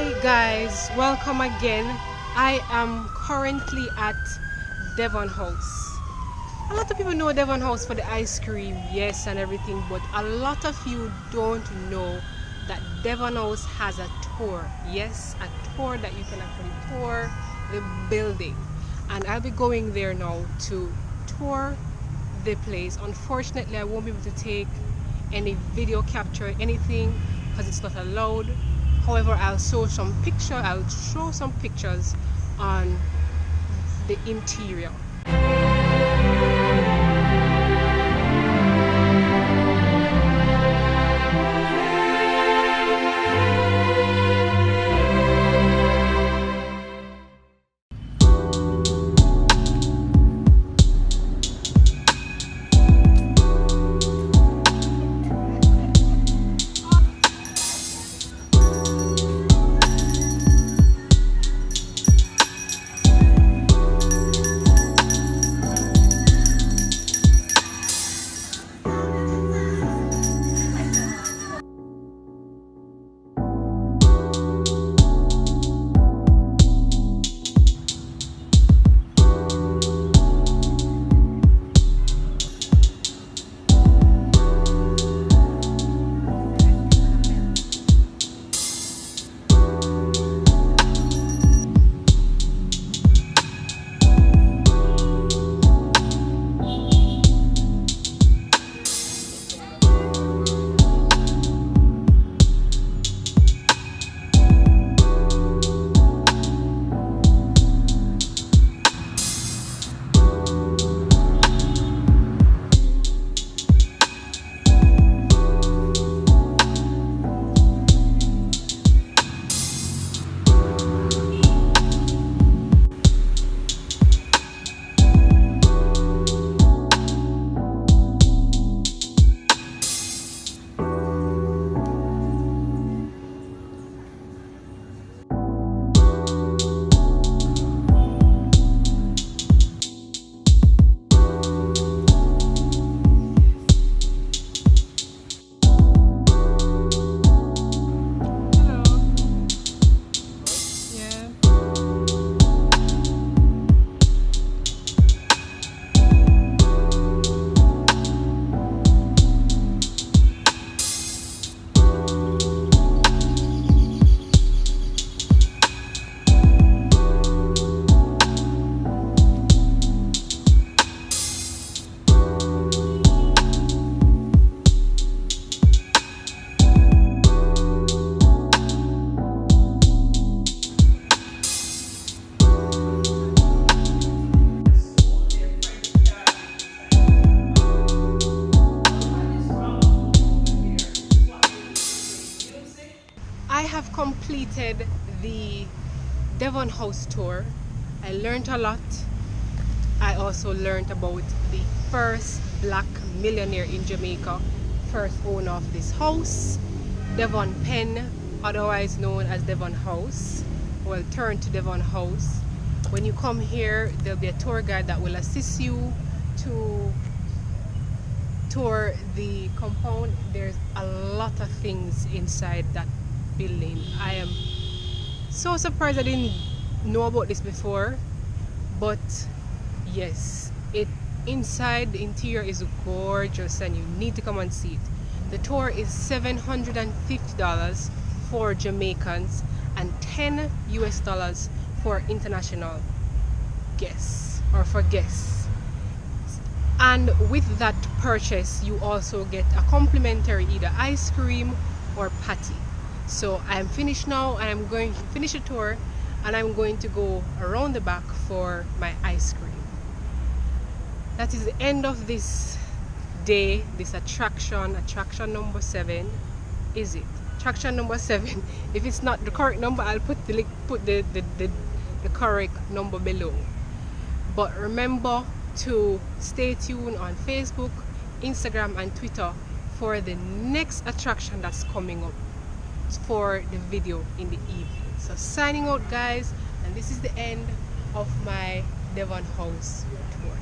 Hi guys, welcome again. I am currently at Devon House. A lot of people know Devon House for the ice cream, yes, and everything, but a lot of you don't know that Devon House has a tour. Yes, a tour that you can actually tour the building. And I'll be going there now to tour the place. Unfortunately, I won't be able to take any video capture, anything, because it's not allowed. However, I'll show some pictures on the interior. I have completed the Devon House Tour. I learned a lot. I also learned about the first Black millionaire in Jamaica, first owner of this house, Devon Penn, otherwise known as Devon House. Well, turn to Devon House. When you come here, there'll be a tour guide that will assist you to tour the compound. There's a lot of things inside that building. I am so surprised I didn't know about this before, but yes, inside the interior is gorgeous and you need to come and see it. The tour is $750 for Jamaicans and $10 US for international guests or for guests. And with that purchase, you also get a complimentary either ice cream or patty. So I'm finished now, and I'm going to finish the tour, and I'm going to go around the back for my ice cream. That is the end of this day, this attraction number 7. Is it attraction number 7? If it's not the correct number, I'll put the correct number below. But remember to stay tuned on Facebook, Instagram and Twitter for the next attraction that's coming up for the video in the evening. So signing out guys, and this is the end of my Devon House tour.